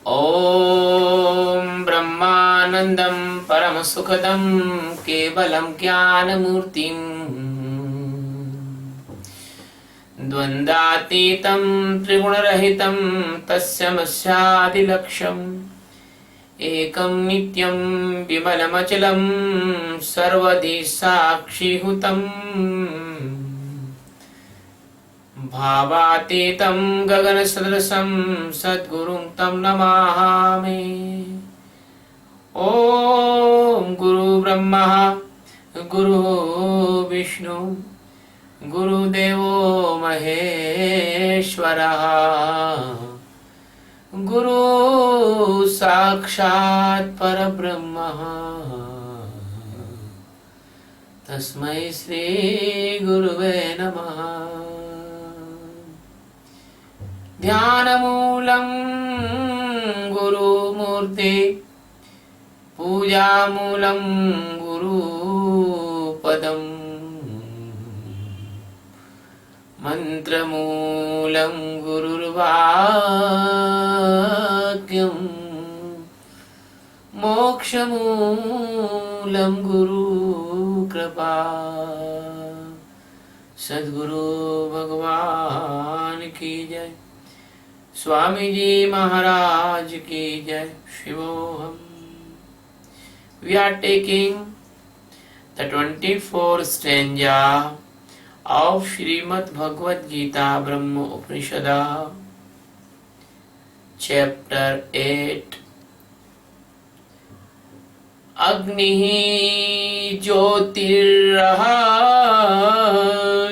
ॐ ब्रह्मानन्दं परमसुखदं केवलं ज्ञानमूर्तिम् द्वन्द्वातीतं त्रिगुणरहितं तस्यमस्यादिलक्ष्यम् एकं नित्यं विमलमचलं सर्वदि साक्षिहुतम् भावातीतं गगनसदृशं सद्गुरुं तं नमामि। ॐ गुरु ब्रह्मा गुरु विष्णु गुरुदेवो महेश्वरः गुरु साक्षात् परब्रह्मः तस्मै श्री गुरुवे नमः। ध्यानमूलं गुरुमूर्ते पूजामूलं गुरुपदम् मन्त्रमूलं गुरुर्वाक्यम् मोक्षमूलं गुरुकृपा। सद्गुरु भगवान की जय, स्वामी जी महाराज की जय। शिवोहम। We are taking the 24th stanza of Srimad Bhagavad Gita Brahma Upanishad, chapter 8. Agnihi Jyotirah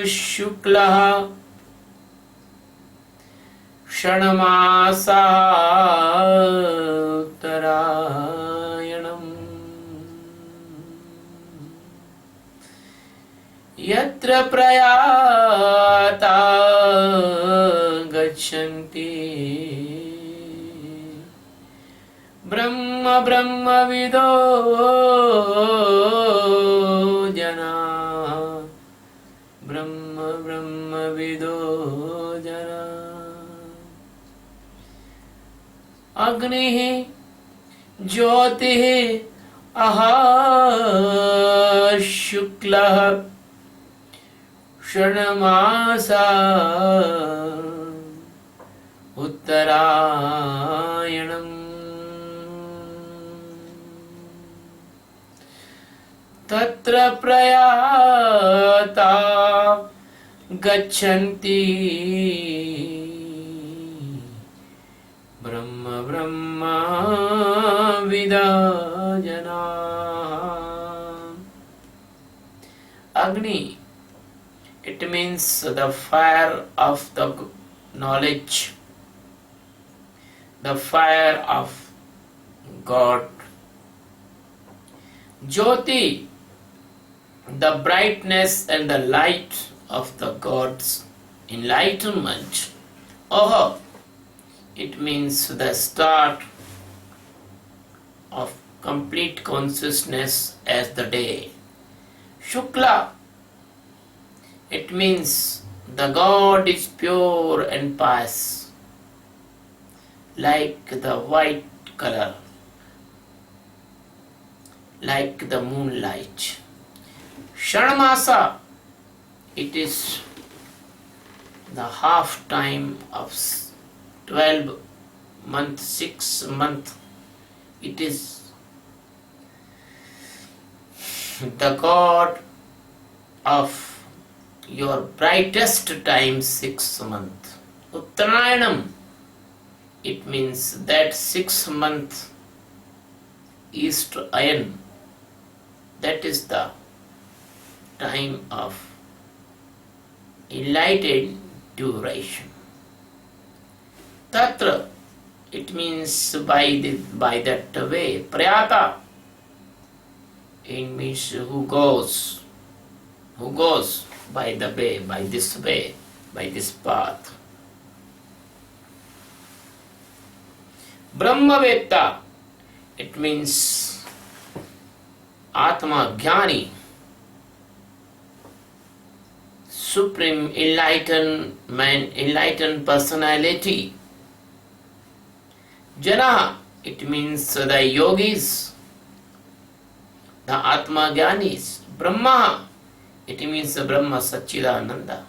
Shuklaha Shanamasa Uttarayanam Yatra Prayata Gachanti Brahma Brahma Vido Jana Brahma Brahma Vido Jana Agnihi Jyotihi Aha Shuklaha Shanamasa Uttarayanam Tatra Prayata Gachanti Brahma Brahma Vidajana. Agni, it means the fire of the knowledge, the fire of God. Jyoti, the brightness and the light of the God's enlightenment. Aha, it means the start of complete consciousness as the day. Shukla, it means the God is pure and pious, like the white color, like the moonlight. Shanamasa, it is the half time of 12 month, 6 month. It is the God of your brightest time, 6 month. Uttarayanam, it means that 6 month east ayan, that is the time of enlightened duration. Tatra, it means by that way. Prayata, it means who goes by the way, by this path. Brahmavetta, it means Atma Jnani, supreme enlightened personality. Jana, it means the yogis, the Atma Gyanis. Brahma, it means the Brahma Satchidananda.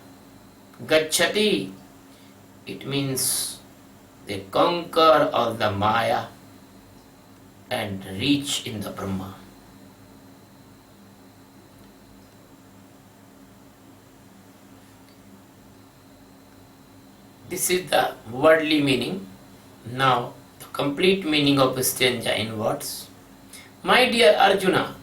Gacchati, it means they conquer all the Maya and reach in the Brahma. This is the worldly meaning. Now, the complete meaning of stanza in words. My dear Arjuna,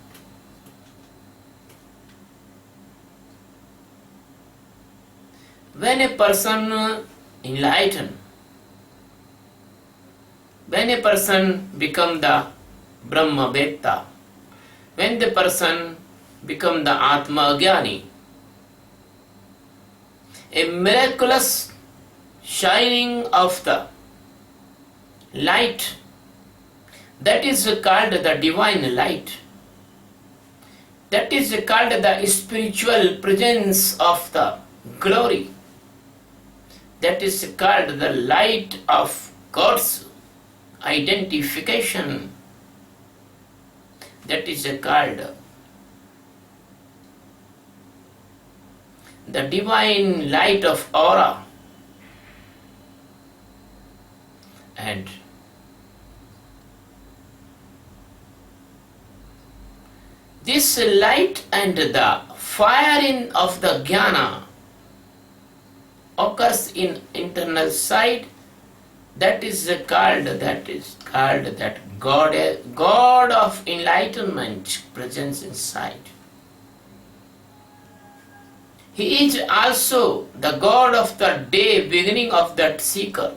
when a person enlightened, when a person become the Brahma Vedta, when the person become the Atma Jnani, a miraculous shining of the light, that is called the divine light. That is called the spiritual presence of the glory. That is called the light of God's identification. That is called the divine light of aura. And this light and the firing of the jnana occurs in internal side. That is called that God of enlightenment presence inside. He is also the God of the day beginning of that seeker.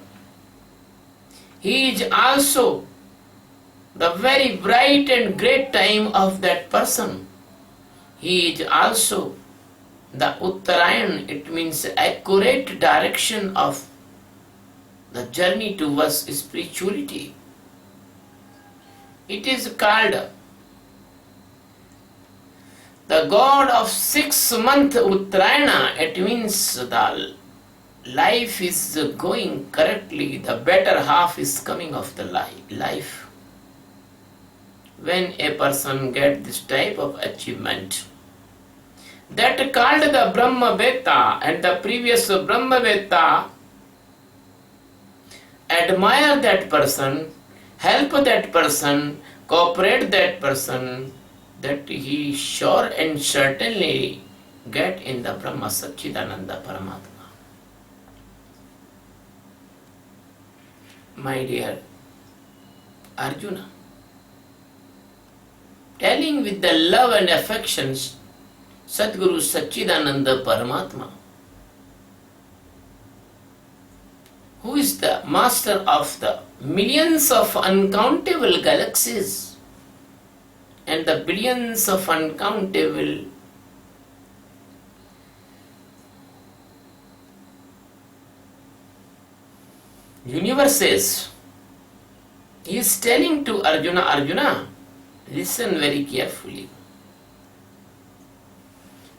He is also the very bright and great time of that person. He is also the Uttarayan, it means accurate direction of the journey towards spirituality. It is called the God of 6-month Uttarayana. It means the life is going correctly, the better half is coming of the life. When a person gets this type of achievement, that called the Brahma Vedta, and the previous Brahma Vedta admire that person, help that person, cooperate that person, that he sure and certainly get in the Brahma Satchidananda Paramatma. My dear Arjuna, telling with the love and affections Sadguru Satchidananda Paramatma, who is the master of the millions of uncountable galaxies and the billions of uncountable universes. He is telling to Arjuna, Arjuna, listen very carefully.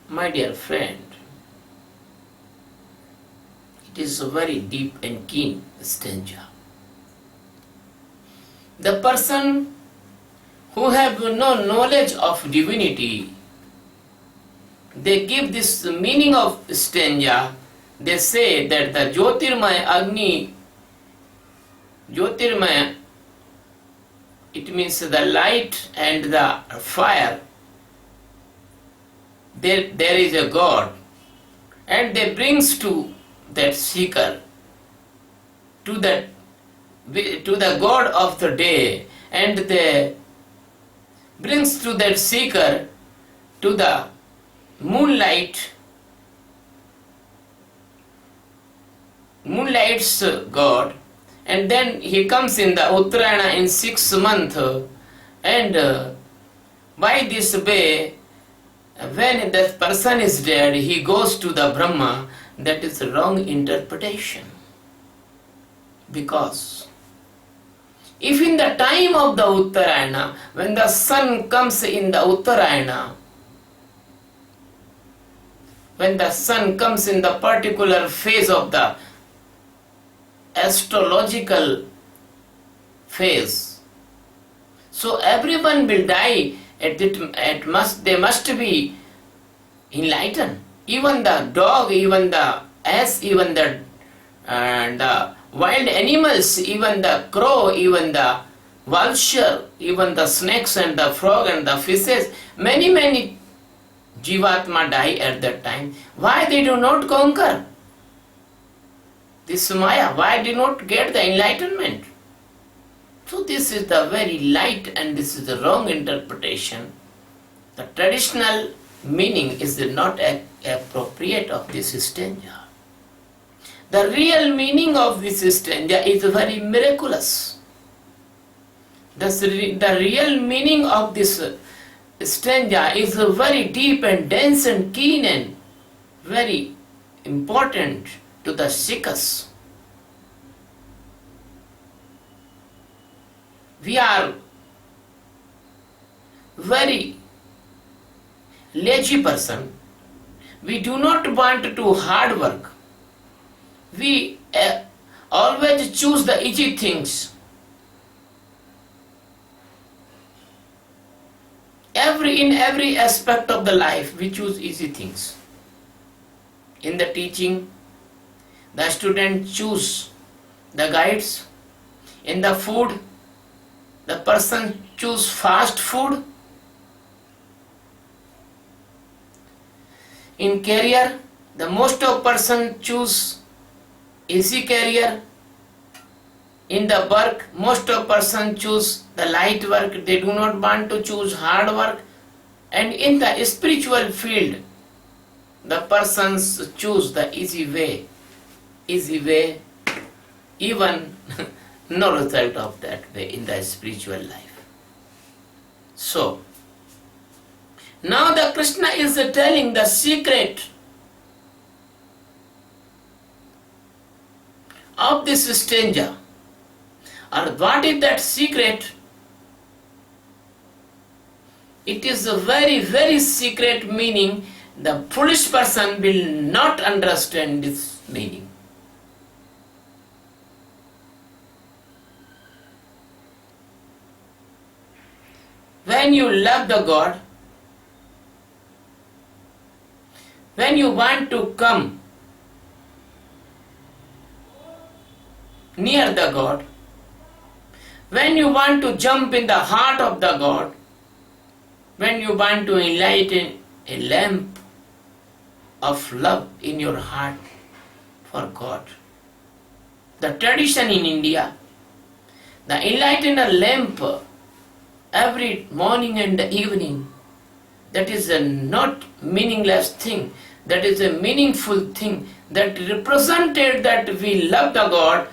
My dear friend, it is a very deep and keen stanza. The person who have no knowledge of divinity, they give this meaning of stanza. They say that the Jyotirmaya Agni, Jyotirmaya, it means the light and the fire. There is a God, and they brings to that seeker, to the God of the day, and they brings to that seeker to the moonlight's God, and then he comes in the Uttarayana in 6 months, and by this way, when the person is dead, he goes to the Brahma. That is a wrong interpretation. Because if in the time of the Uttarayana, when the sun comes in the Uttarayana, when the sun comes in the particular phase of the astrological phase. So everyone will die. They must be enlightened. Even the dog, even the ass, even the wild animals, even the crow, even the vulture, even the snakes and the frog and the fishes, many Jivatma die at that time. Why they do not conquer this Maya? Why do not get the enlightenment? So this is the very light and this is the wrong interpretation. The traditional meaning is not appropriate of this stanza. The real meaning of this stanza is very miraculous. The real meaning of this stanza is very deep and dense and keen and very important to the Sikhs. We are very lazy person. We do not want to do hard work. We always choose the easy things. In every aspect of the life, we choose easy things. In the teaching, the student choose the guides. In the food, the person choose fast food. In career, the most of person choose easy career. In the work, most of person choose the light work. They do not want to choose hard work. And in the spiritual field, the persons choose the easy way, even no result of that way in the spiritual life. So, now the Krishna is telling the secret of this stanza. And what is that secret? It is a very secret meaning. The foolish person will not understand this meaning. When you love the God, when you want to come near the God, when you want to jump in the heart of the God, when you want to enlighten a lamp of love in your heart for God. The tradition in India, the enlightener lamp every morning and evening, that is a not meaningless thing, that is a meaningful thing, that represented that we love the God,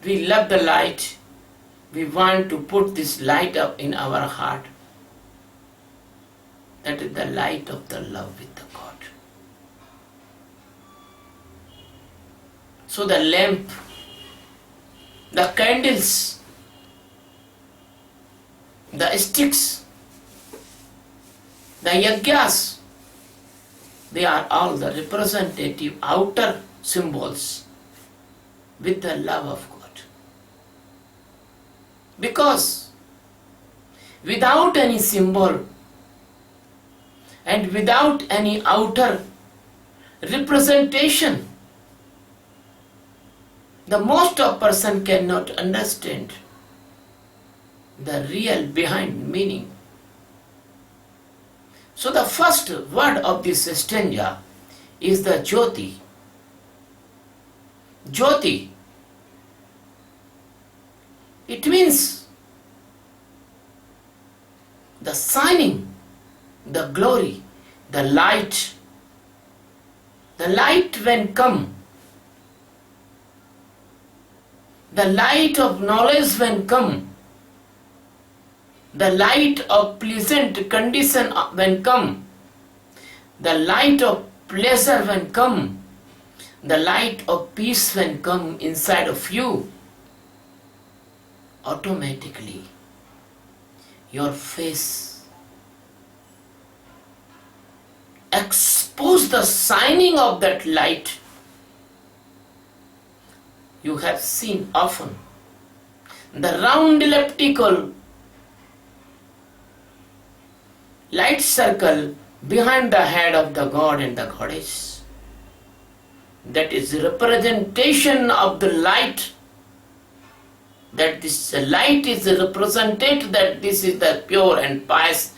we love the light, we want to put this light up in our heart. That is the light of the love with the God. So the lamp, the candles, the sticks, the yajnas, they are all the representative outer symbols with the love of God. Because without any symbol and without any outer representation, the most of person cannot understand the real behind meaning. So the first word of this stanza is the Jyoti. Jyoti. It means the shining, the glory, the light. The light when come, the light of knowledge when come, the light of pleasant condition when come, the light of pleasure when come, the light of peace when come inside of you, automatically your face expands expose the shining of that light. You have seen often the round elliptical light circle behind the head of the god and the goddess. That is the representation of the light. That this light is represented that this is the pure and pious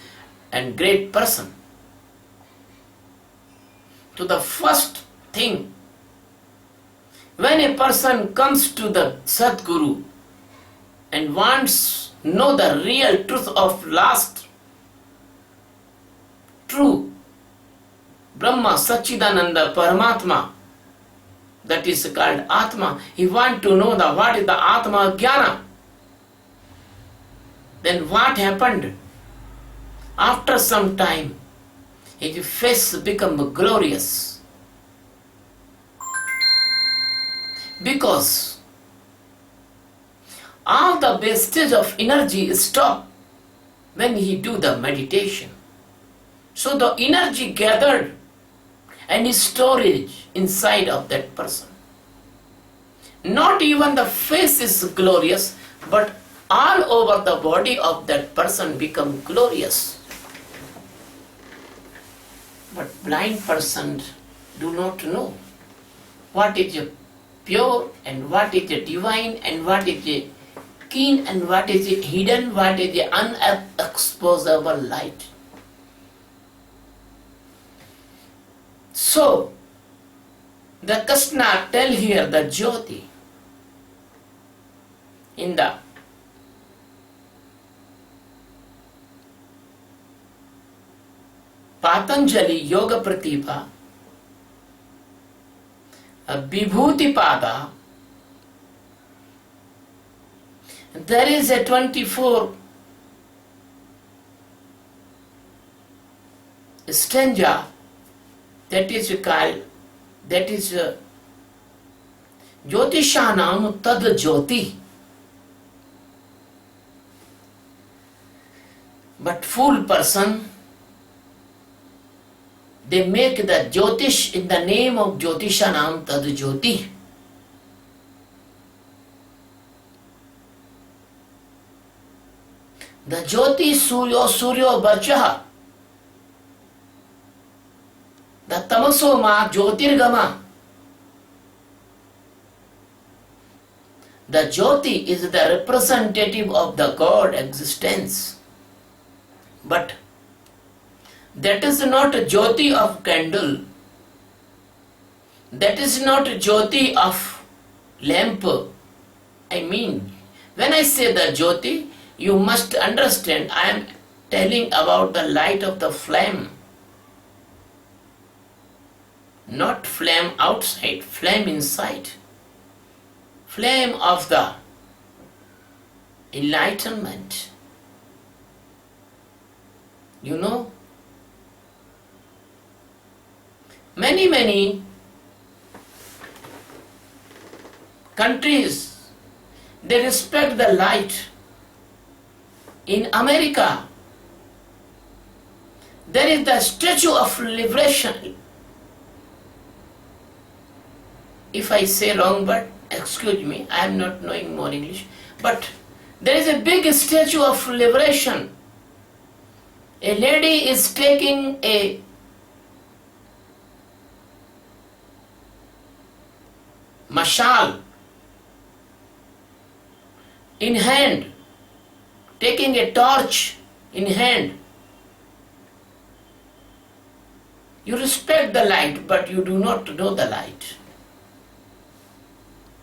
and great person. So the first thing, when a person comes to the Sadguru and wants to know the real truth of last true Brahma Satchidananda Paramatma, that is called Atma, he wants to know what is the Atma Jnana. Then what happened? After some time, his face became glorious. Because all the wastage of energy stop when he do the meditation. So the energy gathered and is storage inside of that person. Not even the face is glorious, but all over the body of that person become glorious. But blind person do not know what is a pure and what is a divine and what is a keen and what is a hidden, what is a unexposable light. So, the Krishna tell here the Jyoti in the Patanjali Yoga Pratibha, Vibhuti Pada, there is a 24 stanza that is called, that is Jyotishanam Tad Jyoti. But fool person, they make the Jyotish in the name of Jyotishanam Tad Jyoti. The Jyoti Suryo Varchaha. The Tamaso Ma Jyotirgama. The Jyoti is the representative of the God existence. But that is not a Jyoti of candle. That is not a Jyoti of lamp. I mean, when I say the Jyoti, you must understand I am telling about the light of the flame. Not flame outside, flame inside. Flame of the enlightenment. You know, many countries, they respect the light. In America, there is the Statue of Liberation. If I say wrong, but excuse me, I am not knowing more English. But there is a big Statue of Liberation. A lady is taking a mashal in hand, taking a torch in hand. You respect the light, but you do not know the light.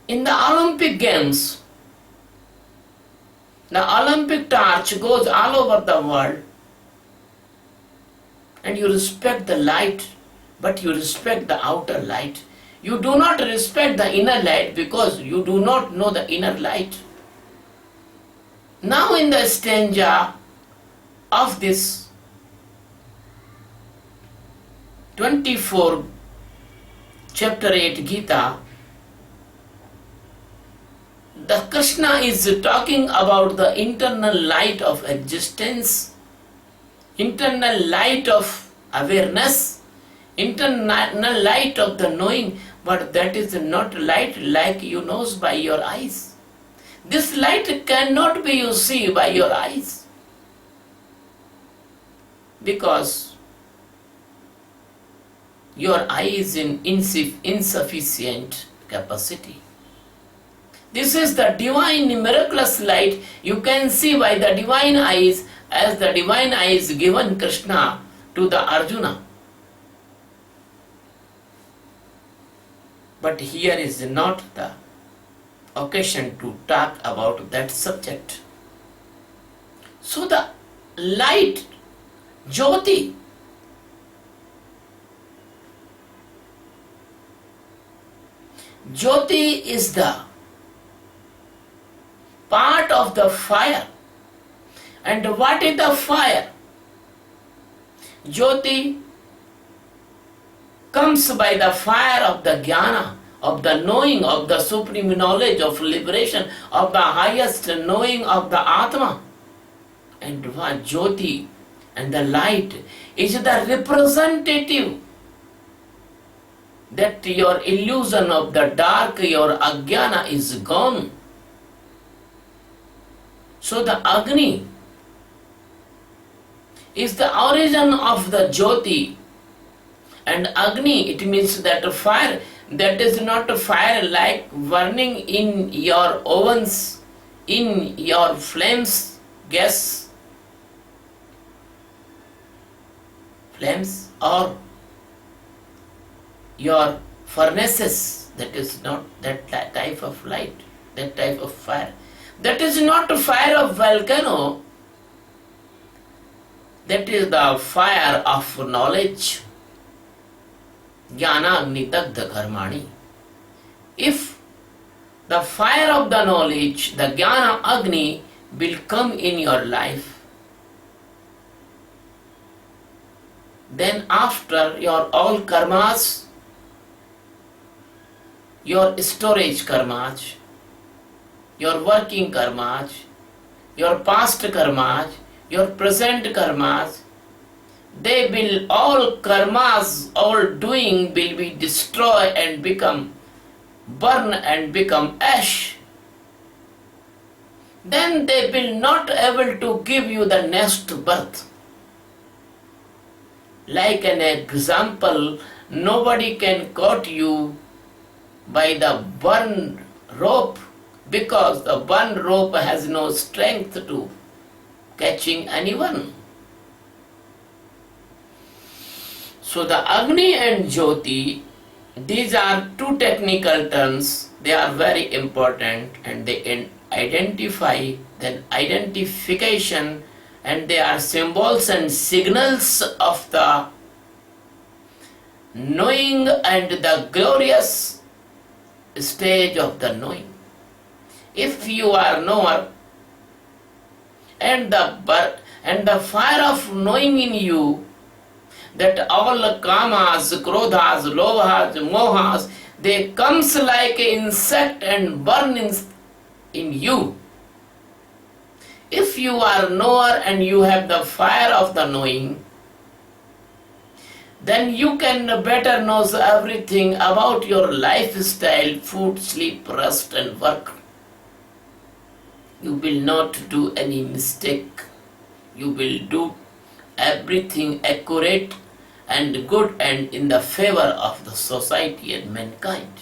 In the Olympic Games, the Olympic torch goes all over the world, and you respect the light, but you respect the outer light. You do not respect the inner light because you do not know the inner light. Now in the stanza of this 24 chapter 8 Geeta, the Krishna is talking about the internal light of existence, internal light of awareness, internal light of the knowing, but that is not light like you knows by your eyes. This light cannot be you see by your eyes, because your eye is in insufficient capacity. This is the divine miraculous light you can see by the divine eyes, as the divine eyes given Krishna to the Arjuna. But here is not the occasion to talk about that subject. So the light, Jyoti, Jyoti is the part of the fire. And what is the fire? Jyoti comes by the fire of the jnana, of the knowing, of the supreme knowledge, of liberation, of the highest knowing of the Atma. And what Jyoti and the light is the representative that your illusion of the dark, your ajnana is gone. So the Agni is the origin of the Jyoti. And Agni, it means that fire, that is not a fire like burning in your ovens, in your flames, gas flames, or your furnaces. That is not that type of light, that type of fire. That is not a fire of volcano. That is the fire of knowledge. Jnana Agni Dagdha Karmani. If the fire of the knowledge, the Jnana Agni, will come in your life, then after your all karmas, your storage karmas, your working karmas, your past karmas, your present karmas, they will all karmas, all doing will be destroyed and become burn and become ash. Then they will not able to give you the next birth. Like an example, nobody can cut you by the burn rope, because the burn rope has no strength to catching anyone. So the Agni and Jyoti, these are two technical terms. They are very important, and they identify, then identification, and they are symbols and signals of the knowing and the glorious stage of the knowing. If you are knower, and the fire of knowing in you, that all kamas, krodhas, lobhas, mohas, they comes like an insect and burn in you. If you are knower and you have the fire of the knowing, then you can better know everything about your lifestyle, food, sleep, rest and work. You will not do any mistake. You will do everything accurate and good and in the favor of the society and mankind.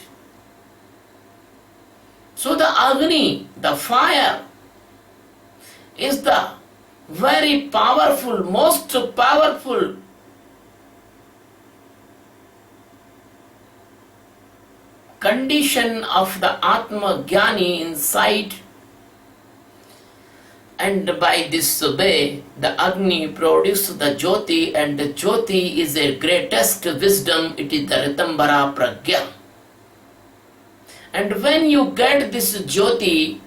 So the Agni, the fire, is the very powerful, most powerful condition of the Atma Jnani inside. And by this way, the Agni produces the Jyoti, and the Jyoti is the greatest wisdom. It is the Ritambara Pragya. And when you get this Jyoti,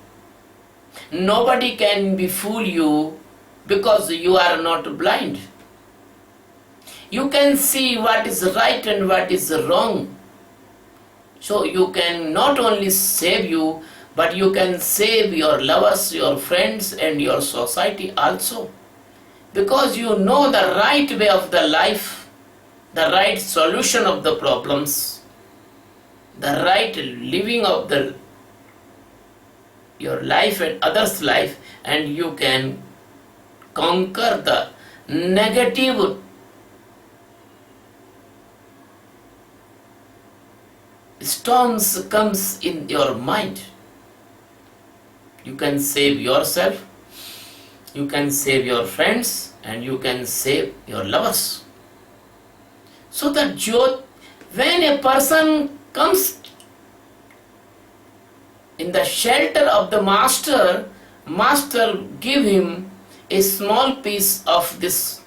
nobody can be fool you, because you are not blind. You can see what is right and what is wrong. So you can not only save you, but you can save your lovers, your friends and your society also. Because you know the right way of the life. the right solution of the problems, the right living of your life and others' life, and you can conquer the negative storms comes in your mind. You can save yourself, you can save your friends, and you can save your lovers. So that Jyot, when a person comes in the shelter of the master, master give him a small piece of this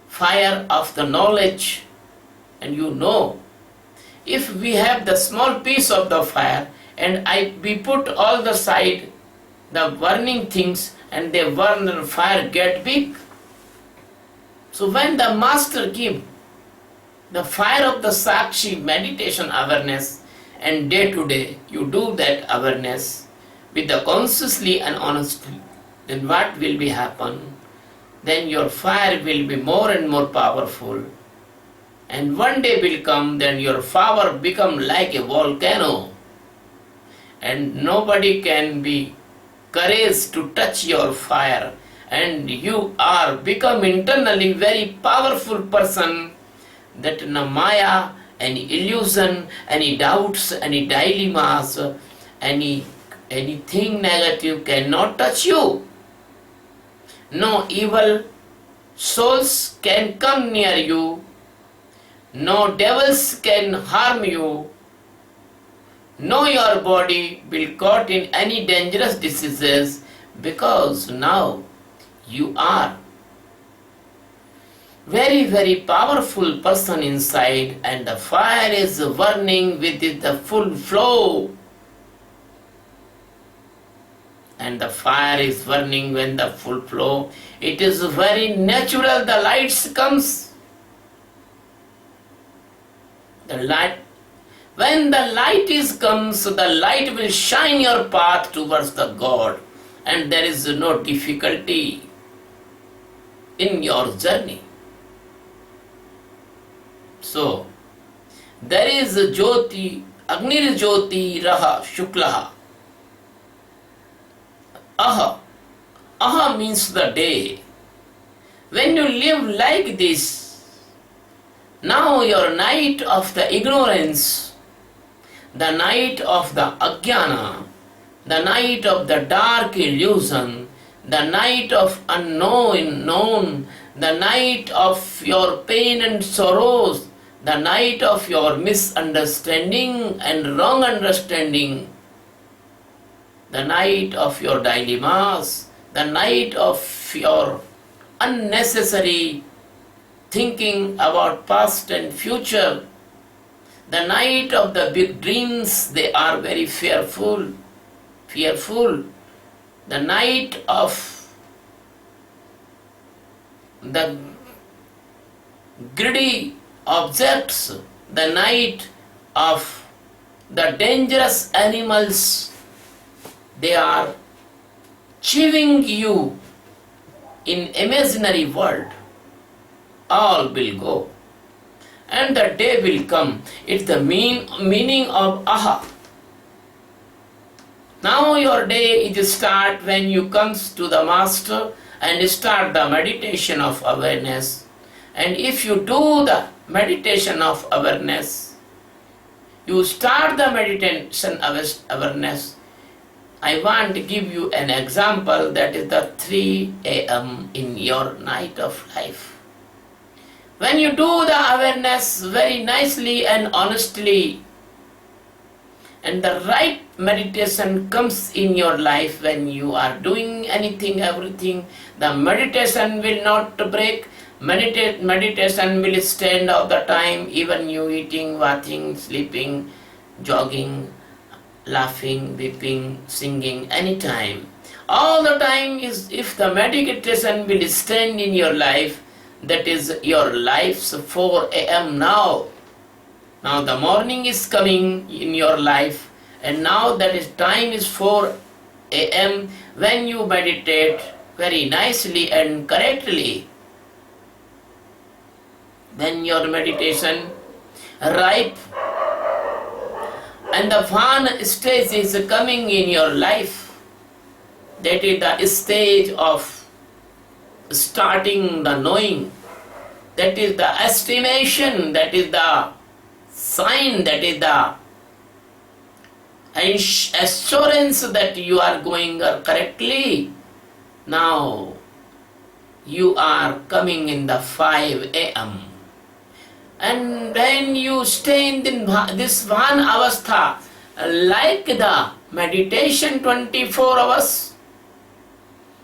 fire of the knowledge. And you know, if we have the small piece of the fire and we put all the side the burning things and they burn and fire get big. So when the master give the fire of the Sakshi meditation awareness, and day to day you do that awareness with the consciously and honestly, then what will be happen? Then your fire will be more and more powerful. And one day will come, then your power become like a volcano. And nobody can be courage to touch your fire. And you are become internally very powerful person, that no maya, any illusion, any doubts, any dilemmas, anything negative cannot touch you. No evil souls can come near you. No devils can harm you. No, your body will caught in any dangerous diseases, because now you are very, very powerful person inside, and the fire is burning with the full flow. And the fire is burning when the full flow. It is very natural, the lights comes. The light, when the light is comes, the light will shine your path towards the God, and there is no difficulty in your journey. So, there is Jyoti, Agnir Jyoti Raha Shuklaha. Aha. Aha means the day. When you live like this, now your night of the ignorance, the night of the ajnana, the night of the dark illusion, the night of unknown known, the night of your pain and sorrows, the night of your misunderstanding and wrong understanding, the night of your dilemmas, the night of your unnecessary thinking about past and future, the night of the big dreams, they are very fearful. The night of the greedy objects, the night of the dangerous animals, they are chewing you in imaginary world. All will go, and the day will come. It's the meaning of aha. Now your day is start when you comes to the master and start the meditation of awareness. And if you do the meditation of awareness, you start the meditation awareness. I want to give you an example, that is the 3 a.m. in your night of life. When you do the awareness very nicely and honestly, and the right meditation comes in your life, when you are doing anything, everything, the meditation will not break. Meditation will stand all the time, even you eating, bathing, sleeping, jogging, laughing, weeping, singing, anytime. All the time is, if the meditation will stand in your life, that is your life's 4 a.m. now. Now the morning is coming in your life, and now that is time is 4 a.m. when you meditate very nicely and correctly. When your meditation ripe and the one stage is coming in your life, that is the stage of starting the knowing, that is the estimation, that is the sign, that is the assurance that you are going correctly. Now you are coming in the 5 a.m. And when you stay in this one avastha, like the meditation 24 hours,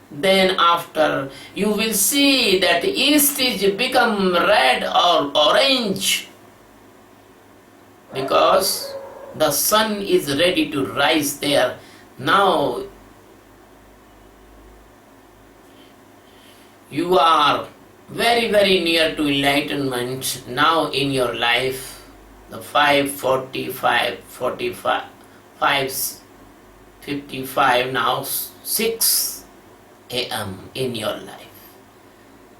then after you will see that east is become red or orange, because the sun is ready to rise there. Now you are very, very near to enlightenment now in your life. The 5:45, 45, 5:55, now 6 a.m. in your life.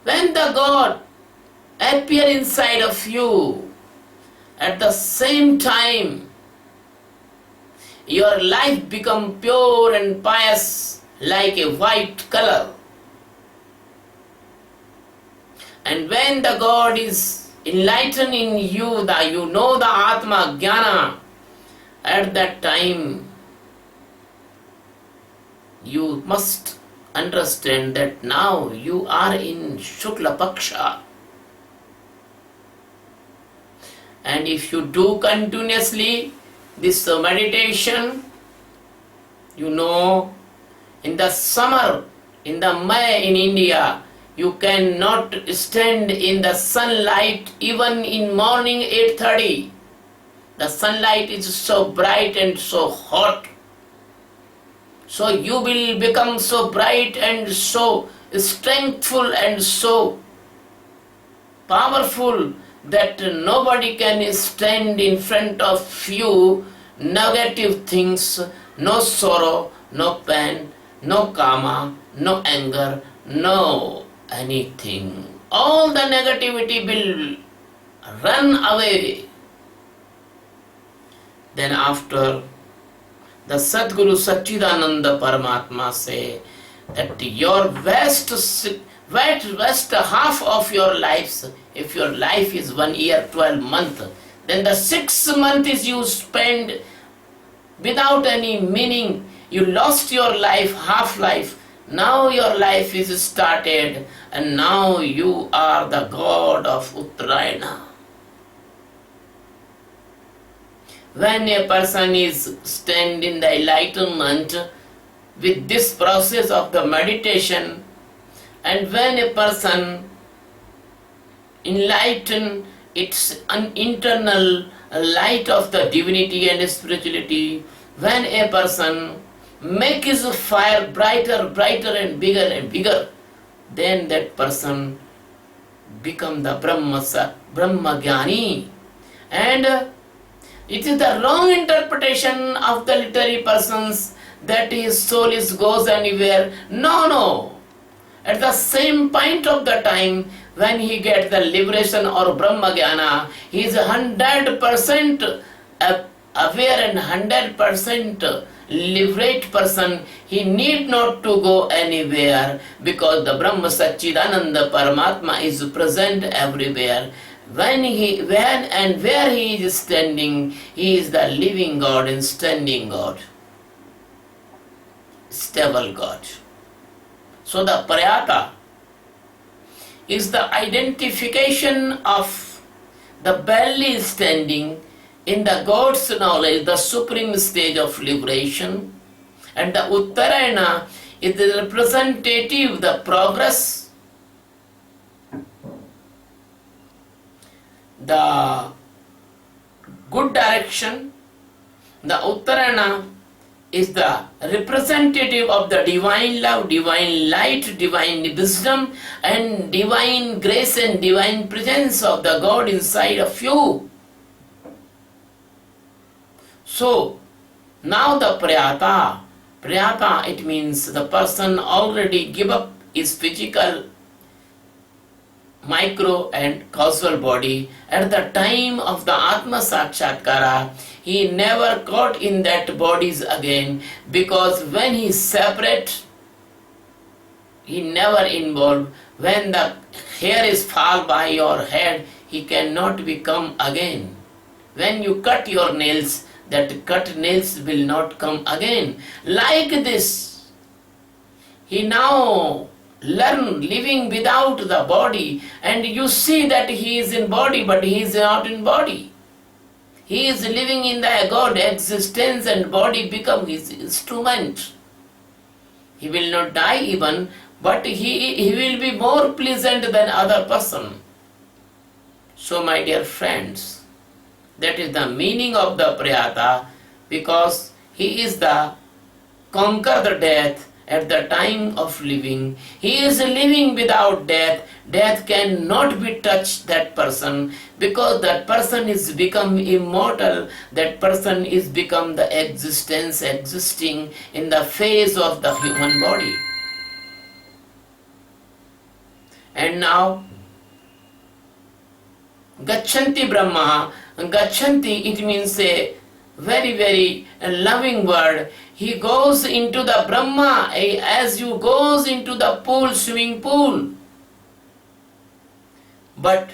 When the God appear inside of you, at the same time your life become pure and pious like a white color. And when the God is enlightened in you, that you know the Atma Jnana, at that time you must understand that now you are in Shukla Paksha. And if you do continuously this meditation, you know, in the summer, in the May in India, you cannot stand in the sunlight even in morning 8:30. The sunlight is so bright and so hot. So you will become so bright and so strengthful and so powerful that nobody can stand in front of you. Negative things, no sorrow, no pain, no karma, no anger, no anything. All the negativity will run away. Then after, the Sadguru Satchidananda Paramatma say that your best half of your lives, if your life is 1 year, 12 months, then the 6 months is you spend without any meaning. You lost your life, half life. Now your life is started, and now you are the god of Uttarayana. When a person is stand in the enlightenment with this process of the meditation, and when a person enlighten its an internal light of the divinity and spirituality, when a person make his fire brighter, brighter and bigger, then that person become the Brahma Jnani. And it is the wrong interpretation of the literary persons that his soul goes anywhere. No. At the same point of the time when he gets the liberation or Brahma Jnana, he is 100% aware and 100% liberate person. He need not to go anywhere, because the Brahma Satchidananda Paramatma is present everywhere. When and where he is standing, he is the living God and standing God, stable God. So the Prayata is the identification of the belly standing in the God's knowledge, the supreme stage of liberation. And the Uttarayana is the representative, the progress, the good direction. The Uttarayana is the representative of the divine love, divine light, divine wisdom, and divine grace and divine presence of the God inside of you. So, now the Prayata, it means the person already give up his physical micro and causal body. At the time of the Atma Sakshatkara, he never caught in that bodies again, because when he separate, he never involved. When the hair is fall by your head, he cannot become again. When you cut your nails, that cut nails will not come again. Like this, he now learn living without the body, and you see that he is in body, but he is not in body. He is living in the God existence, and body become his instrument. He will not die even, but he will be more pleasant than other person. So my dear friends, that is the meaning of the Prayata, because he is the conquer the death at the time of living. He is living without death. Death cannot be touched that person, because that person is become immortal. That person is become the existence existing in the phase of the human body. And now, Gachanti Brahma. Gachanti, it means a very, very loving word. He goes into the Brahma as you goes into the pool, swimming pool. But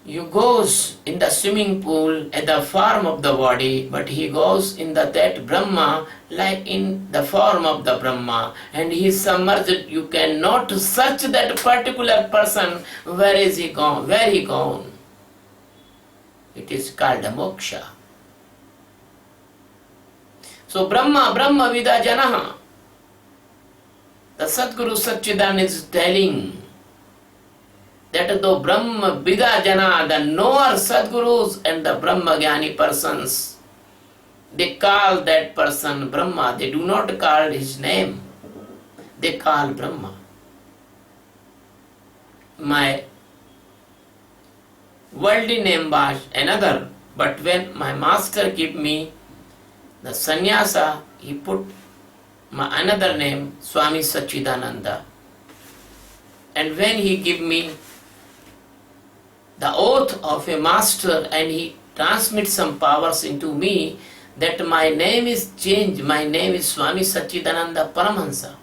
you goes in the swimming pool at the form of the body, but he goes in that Brahma like in the form of the Brahma, and he is submerged. You cannot search that particular person. Where is he gone? Where he gone? It is called a moksha. So Brahma Vida Janaha. The Sadguru Satchidananda is telling that though Brahma Vida Jana, the knower Sadgurus and the Brahma Jnani persons, they call that person Brahma. They do not call his name. They call Brahma. My worldly name was another, but when my master gave me the sannyasa, he put my another name, Swami Satchidananda. And when he gave me the oath of a master and he transmits some powers into me, that my name is changed. My name is Swami Satchidananda Paramahansa.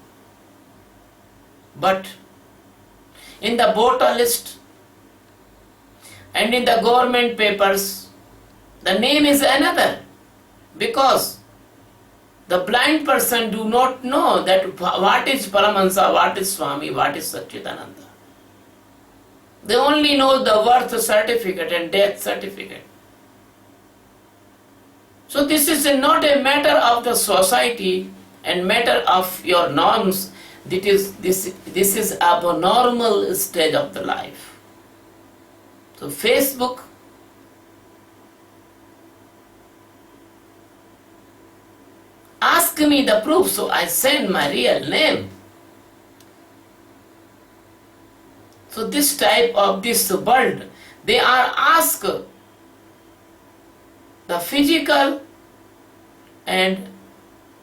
But in the voter list and in the government papers, the name is another, because the blind person do not know that what is Paramahansa, what is Swami, what is Satchidananda. They only know the birth certificate and death certificate. So this is not a matter of the society and matter of your norms. This is a normal stage of the life. So Facebook, ask me the proof, so I send my real name. So this type of this world, they are asked the physical and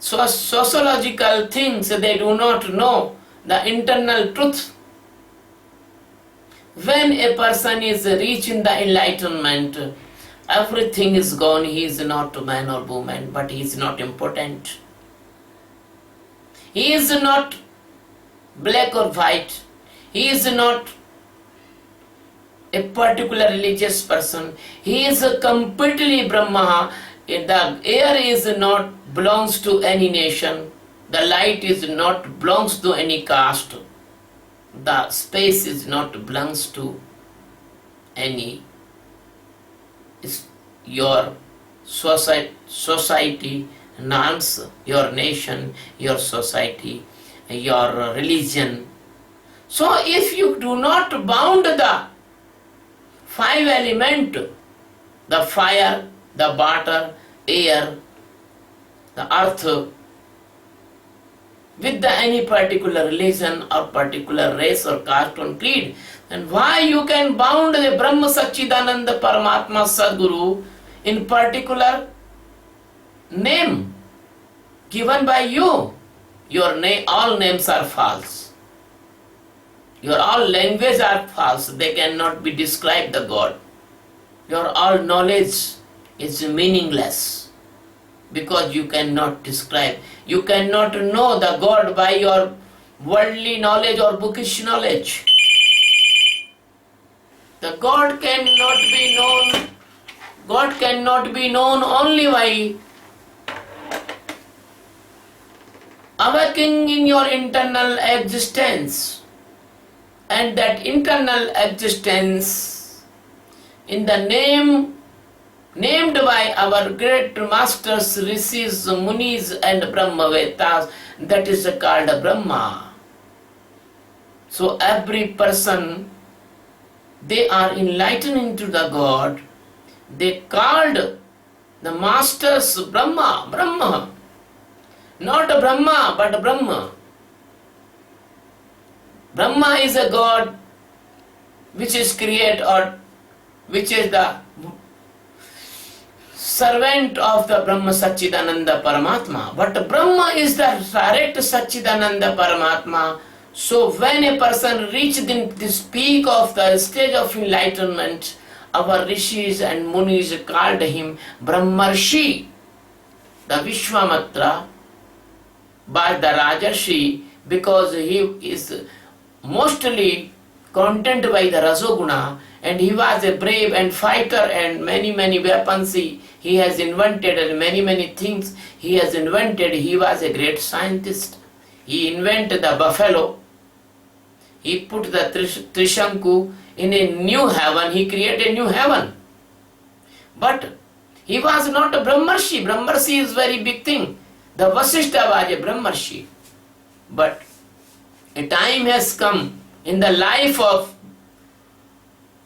sociological things. They do not know the internal truth. When a person is reaching the enlightenment, everything is gone. He is not a man or woman, but he is not important. He is not black or white. He is not a particular religious person. He is completely Brahma. The air is not belongs to any nation. The light is not belongs to any caste. The space is not belongs to any your society, norms, your nation, your society, your religion. So if you do not bound the five element, the fire, the water, air, the earth, with the any particular religion or particular race or caste or creed, then why you can bound the Brahma Satchidananda Paramatma Sadguru in particular name given by you? Your name, all names are false. Your all language are false. They cannot be described the God. Your all knowledge is meaningless because you cannot describe. You cannot know the God by your worldly knowledge or bookish knowledge. The God cannot be known. God cannot be known only by awakening in your internal existence. And that internal existence in the name named by our great masters, rishis, munis and brahmavetas, that is called Brahma. So every person, they are enlightened into the God. They called the masters Brahma, Brahma. Not Brahma, but Brahma. Brahma is a God which is create or which is the servant of the Brahma Satchidananda Paramatma. But Brahma is the direct Satchidananda Paramatma. So when a person reached this peak of the stage of enlightenment, our rishis and munis called him Brahmarshi. The Vishwamitra by the Rajarshi, because he is mostly content by the Rasoguna, and he was a brave and fighter and many weapons he has invented and many things he has invented. He was a great scientist. He invented the buffalo. He put the Trishanku in a new heaven. He created a new heaven. But he was not a Brahmarshi. Brahmarshi is very big thing. The Vasishtha was a Brahmarshi. But a time has come in the life of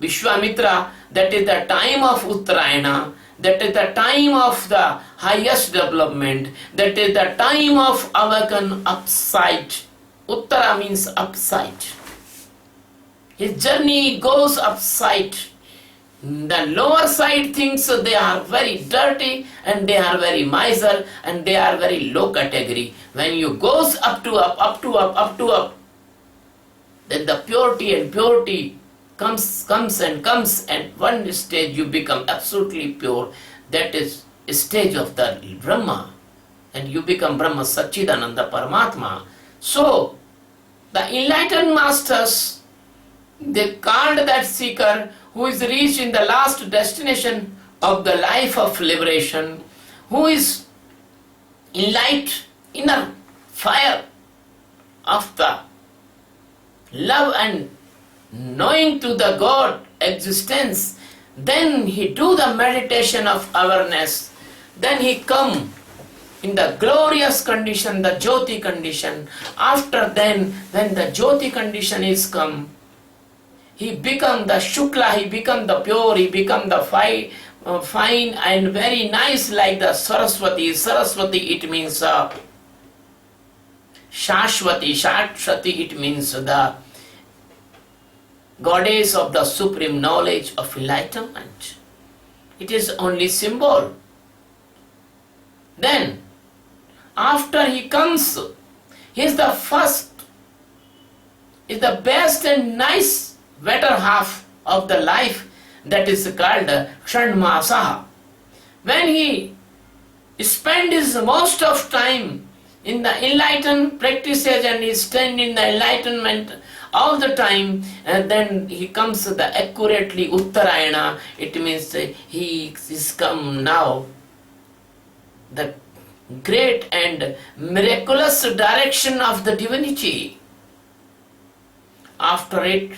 Vishwamitra, that is the time of Uttarayana, that is the time of the highest development, that is the time of awaken upside. Uttara means upside. His journey goes upside. The lower side things, they are very dirty and they are very miser and they are very low category. When you goes up to up, then the purity comes and one stage you become absolutely pure. That is a stage of the Brahma, and you become Brahma Satchidananda Paramatma. So the enlightened masters, they called that seeker who is reached in the last destination of the life of liberation, who is in light, inner fire of the love and knowing to the God existence. Then he do the meditation of awareness. Then he come in the glorious condition, the Jyoti condition. After then, when the Jyoti condition is come, he become the Shukla, he become the pure, he become the fine and very nice like the Saraswati. Saraswati, it means Shashwati. Shashwati, it means the goddess of the supreme knowledge of enlightenment. It is only symbol. Then, after he comes, he is the first, is the best and nice, better half of the life, that is called Shanmasaha. When he spends his most of time in the enlightened practices and he stands in the enlightenment all the time, and then he comes the accurately Uttarayana. It means he is come now the great and miraculous direction of the divinity. After it,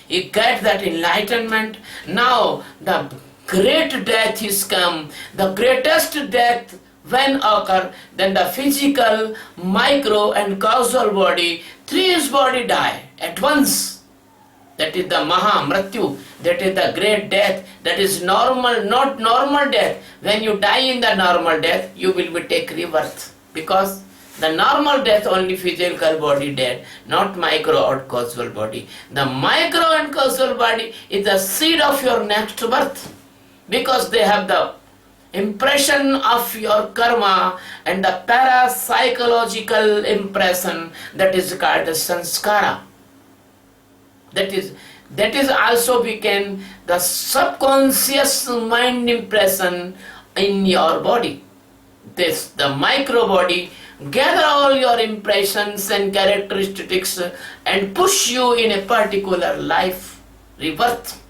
he gets that enlightenment. Now the great death is come. The greatest death when occur, then the physical, micro and causal body, three body die at once. That is the Maha Mrityu. That is the great death. That is normal, not normal death. When you die in the normal death, you will be take rebirth. Because the normal death only physical body dead, not micro or causal body. The micro and causal body is the seed of your next birth. Because they have the impression of your karma and the parapsychological impression, that is called sanskara. That is also became the subconscious mind impression in your body. This the micro body gather all your impressions and characteristics and push you in a particular life rebirth.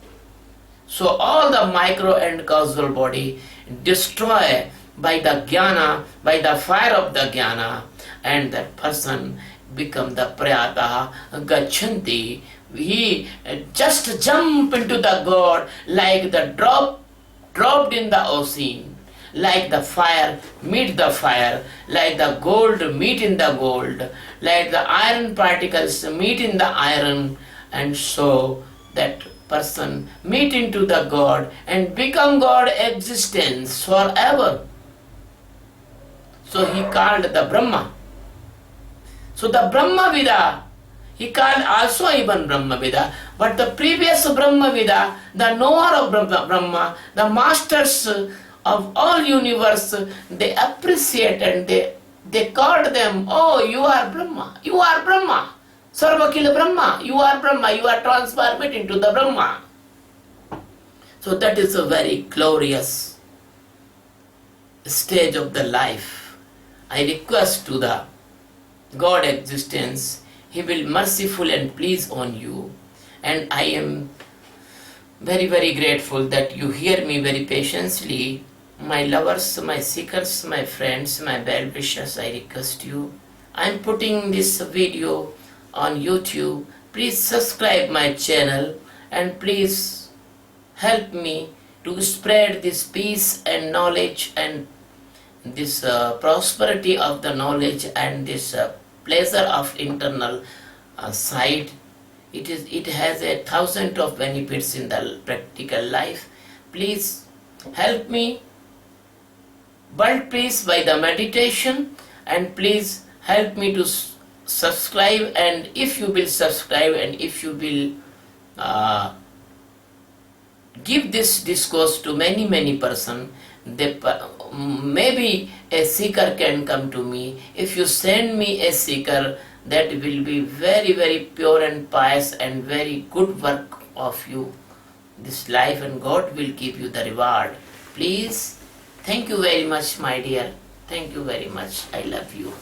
So all the micro and causal body destroy by the jnana, by the fire of the jnana, and that person become the prayata gachanti. He just jump into the God like the drop dropped in the ocean, like the fire meet the fire, like the gold meet in the gold, like the iron particles meet in the iron, and so that person meet into the God and become God existence forever. So he called the Brahma. So the Brahma Vida, he called also even Brahma Vida, but the previous Brahma Vida, the knower of Brahma, the masters of all universe, they appreciate and they called them, oh, you are Brahma, you are Brahma, Sarvakila Brahma, you are Brahma, you are transformed into the Brahma. So that is a very glorious stage of the life. I request to the God existence, He will merciful and please on you. And I am very, very grateful that you hear me very patiently. My lovers, my seekers, my friends, my well wishers, I request you. I am putting this video on YouTube. Please subscribe my channel and please help me to spread this peace and knowledge and this prosperity of the knowledge and this pleasure of internal sight. It has 1,000 of benefits in the practical life. Please help me build peace by the meditation, and please help me to subscribe. And if you will subscribe and if you will give this discourse to many person, maybe a seeker can come to me. If you send me a seeker, that will be very, very pure and pious and very good work of you this life, and God will give you the reward. Please, thank you very much, my dear. Thank you very much. I love you.